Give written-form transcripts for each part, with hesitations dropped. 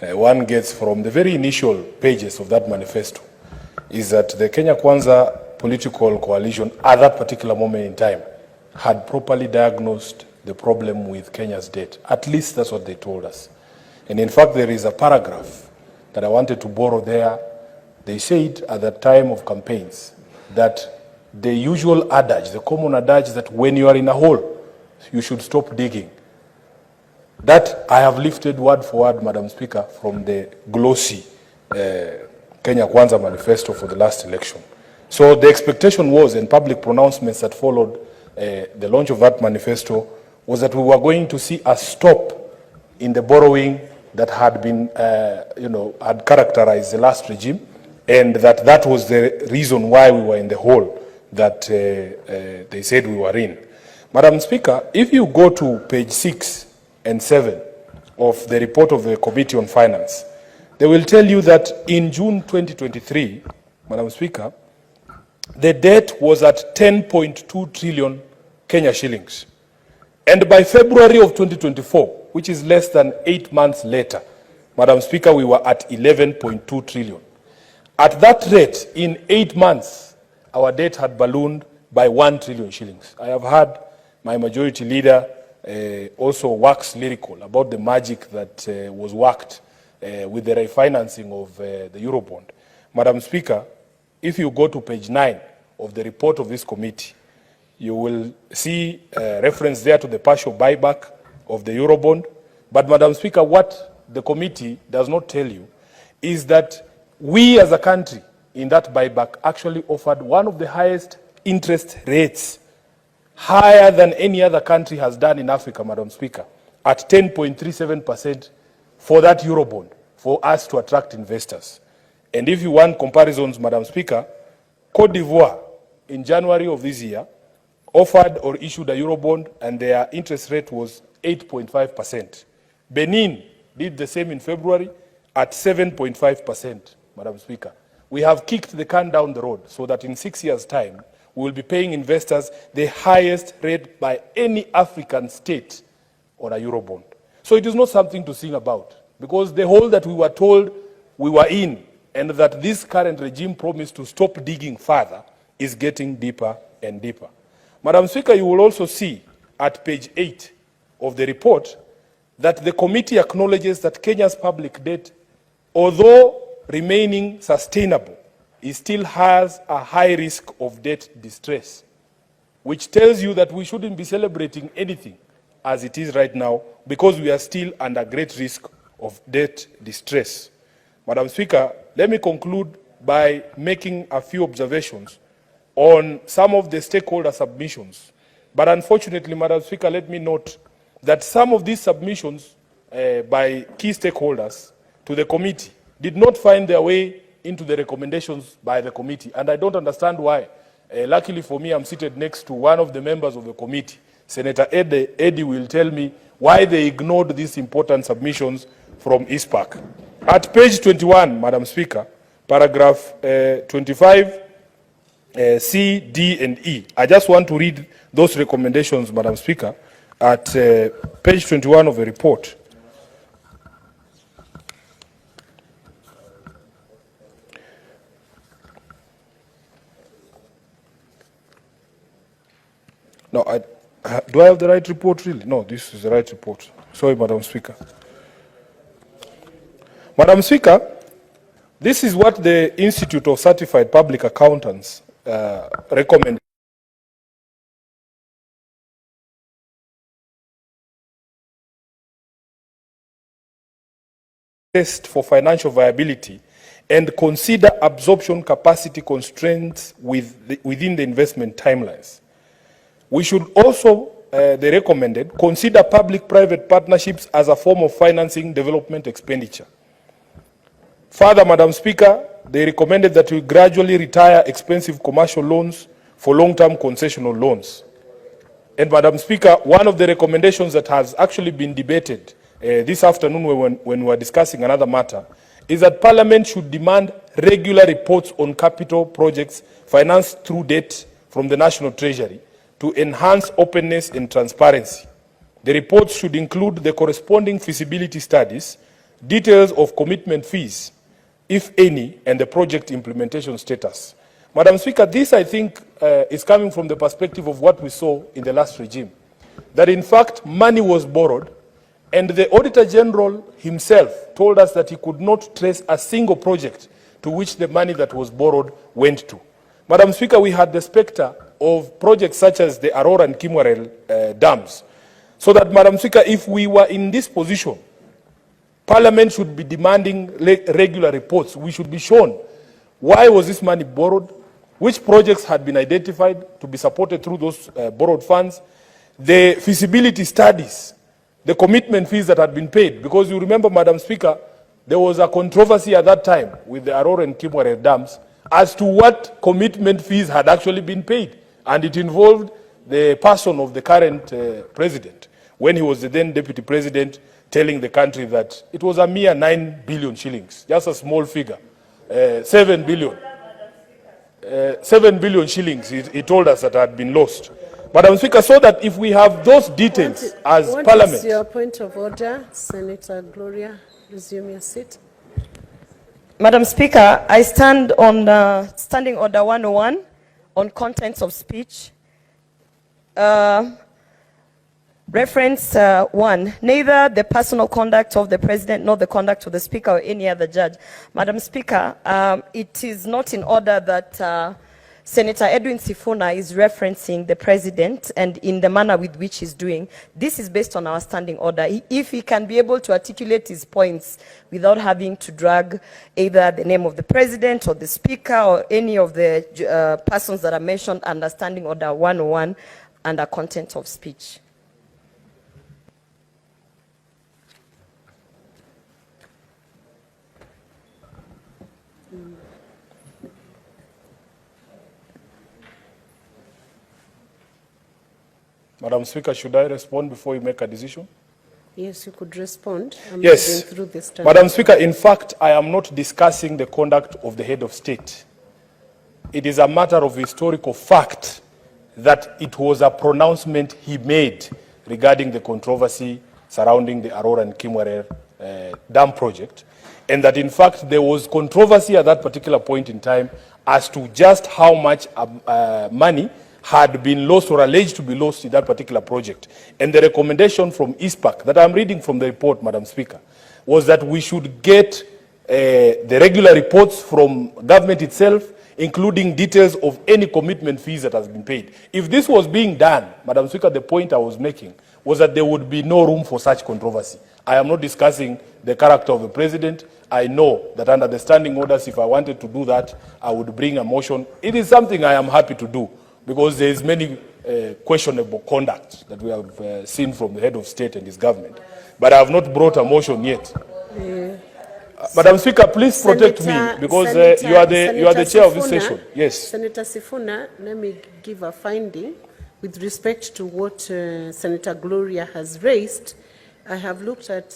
one gets from the very initial pages of that manifesto is that the Kenya Kwanza political coalition at that particular moment in time had properly diagnosed the problem with Kenya's debt. At least that's what they told us. And in fact, there is a paragraph that I wanted to borrow there. They said at the time of campaigns that the usual adage, the common adage that when you are in a hole, you should stop digging. That I have lifted word for word, Madam Speaker, from the glossy Kenya Kwanza manifesto for the last election. So the expectation was, and public pronouncements that followed the launch of that manifesto, was that we were going to see a stop in the borrowing that had been, had characterized the last regime, and that was the reason why we were in the hole that they said we were in. Madam Speaker, if you go to page 6 and 7 of the report of the Committee on Finance, they will tell you that in June 2023, Madam Speaker, the debt was at 10.2 trillion Kenya shillings. And by February of 2024, which is less than 8 months later, Madam Speaker, we were at 11.2 trillion. At that rate, in 8 months, our debt had ballooned by 1 trillion shillings. I have heard my majority leader also wax lyrical about the magic that was worked with the refinancing of the Eurobond. Madam Speaker, if you go to page 9 of the report of this committee, you will see reference there to the partial buyback of the Eurobond. But Madam Speaker, what the committee does not tell you is that we as a country in that buyback actually offered one of the highest interest rates, higher than any other country has done in Africa, Madam Speaker, at 10.37% for that Eurobond, for us to attract investors. And if you want comparisons, Madam Speaker, Cote d'Ivoire in January of this year offered or issued a Eurobond and their interest rate was 8.5%. Benin did the same in February at 7.5%, Madam Speaker. We have kicked the can down the road so that in 6 years' time, we will be paying investors the highest rate by any African state on a Eurobond. So it is not something to sing about, because the hole that we were told we were in and that this current regime promised to stop digging further is getting deeper and deeper. Madam Speaker, you will also see at page 8 of the report that the committee acknowledges that Kenya's public debt, although remaining sustainable, it still has a high risk of debt distress, which tells you that we shouldn't be celebrating anything as it is right now, because we are still under great risk of debt distress. Madam Speaker, let me conclude by making a few observations on some of the stakeholder submissions. But unfortunately, Madam Speaker, let me note that some of these submissions by key stakeholders to the committee did not find their way into the recommendations by the committee. And I don't understand why. Luckily for me, I'm seated next to one of the members of the committee. Senator Eddie will tell me why they ignored these important submissions from ISPAC. At page 21, Madam Speaker, paragraph 25, C, D, and E. I just want to read those recommendations, Madam Speaker, at page 21 of the report. No, do I have the right report, really? No, this is the right report. Sorry, Madam Speaker. Madam Speaker, this is what the Institute of Certified Public Accountants recommend. Test for financial viability and consider absorption capacity constraints within the investment timelines. We should also, they recommended, consider public-private partnerships as a form of financing development expenditure. Further, Madam Speaker, they recommended that we gradually retire expensive commercial loans for long-term concessional loans. And Madam Speaker, one of the recommendations that has actually been debated this afternoon when we were discussing another matter is that Parliament should demand regular reports on capital projects financed through debt from the National Treasury to enhance openness and transparency. The reports should include the corresponding feasibility studies details of commitment fees, if any, and the project implementation status. Madam Speaker, this I think is coming from the perspective of what we saw in the last regime, that in fact money was borrowed, and the Auditor General himself told us that he could not trace a single project to which the money that was borrowed went to. Madam Speaker, we had the spectre of projects such as the Aurora and Kimwarel dams. So that, Madam Speaker, if we were in this position, Parliament should be demanding regular reports. We should be shown why was this money borrowed, which projects had been identified to be supported through those borrowed funds, the feasibility studies, the commitment fees that had been paid. Because you remember, Madam Speaker, there was a controversy at that time with the Aurora and Kimwarel dams as to what commitment fees had actually been paid. And it involved the person of the current president, when he was the then deputy president, telling the country that it was a mere 9 billion shillings, just a small figure, 7 billion. 7 billion shillings, he told us that had been lost. Madam Speaker, so that if we have those details as Parliament... What is your point of order? Senator Gloria, resume your seat. Madam Speaker, I stand on Standing Order 101 on contents of speech. Reference 1, neither the personal conduct of the President nor the conduct of the Speaker or any other judge. Madam Speaker, it is not in order that Senator Edwin Sifuna is referencing the President and in the manner with which he's doing. This is based on our standing order. If he can be able to articulate his points without having to drag either the name of the President or the Speaker or any of the persons that are mentioned under Standing Order 101 under content of speech. Madam Speaker, should I respond before you make a decision? Yes, you could respond. Yes. Through this Madam Speaker, in fact, I am not discussing the conduct of the head of state. It is a matter of historical fact that it was a pronouncement he made regarding the controversy surrounding the Aurora and Kimwarel dam project, and that in fact there was controversy at that particular point in time as to just how much money had been lost or alleged to be lost in that particular project. And the recommendation from ISPAC that I'm reading from the report, Madam Speaker, was that we should get the regular reports from government itself, including details of any commitment fees that has been paid. If this was being done, Madam Speaker, the point I was making was that there would be no room for such controversy. I am not discussing the character of the President. I know that under the standing orders, if I wanted to do that, I would bring a motion. It is something I am happy to do, because there is many questionable conduct that we have seen from the head of state and his government. But I have not brought a motion yet. Madam Speaker, please protect me, because you are the chair of this session. Yes. Senator Sifuna, let me give a finding with respect to what Senator Gloria has raised. I have looked at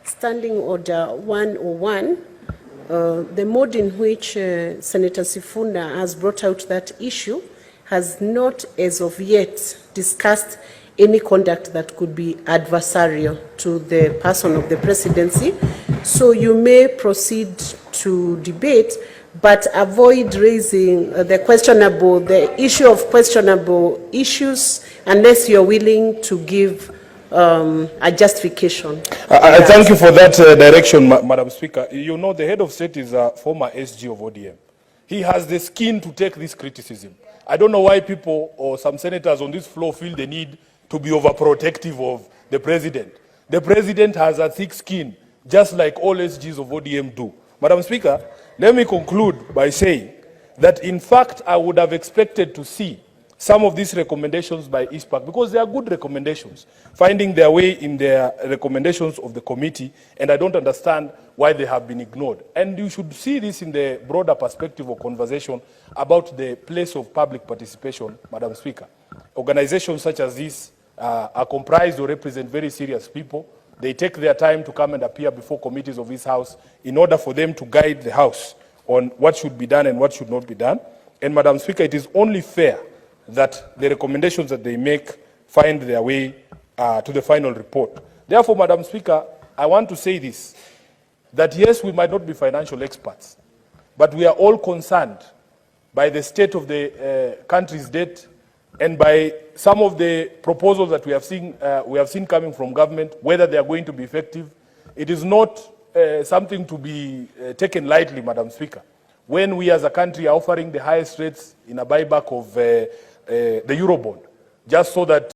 Standing Order 101, the mode in which Senator Sifuna has brought out that issue has not as of yet discussed any conduct that could be adversarial to the person of the presidency. So you may proceed to debate, but avoid raising the issue of questionable issues unless you're willing to give a justification. I thank you for that direction, Madam Speaker. You know, the head of state is a former SG of ODM. He has the skin to take this criticism. I don't know why people or some senators on this floor feel the need to be overprotective of the President. The President has a thick skin, just like all SGs of ODM do. Madam Speaker, let me conclude by saying that in fact I would have expected to see some of these recommendations by ISPAC, because they are good recommendations, finding their way in their recommendations of the committee, and I don't understand why they have been ignored. And you should see this in the broader perspective of conversation about the place of public participation, Madam Speaker. Organizations such as this are comprised or represent very serious people. They take their time to come and appear before committees of this House in order for them to guide the House on what should be done and what should not be done. And Madam Speaker, it is only fair that the recommendations that they make find their way to the final report. Therefore, Madam Speaker, I want to say this, that yes, we might not be financial experts, but we are all concerned by the state of the country's debt and by some of the proposals that we have seen coming from government, whether they are going to be effective. It is not something to be taken lightly, Madam Speaker, when we as a country are offering the highest rates in a buyback of the Eurobond, just so that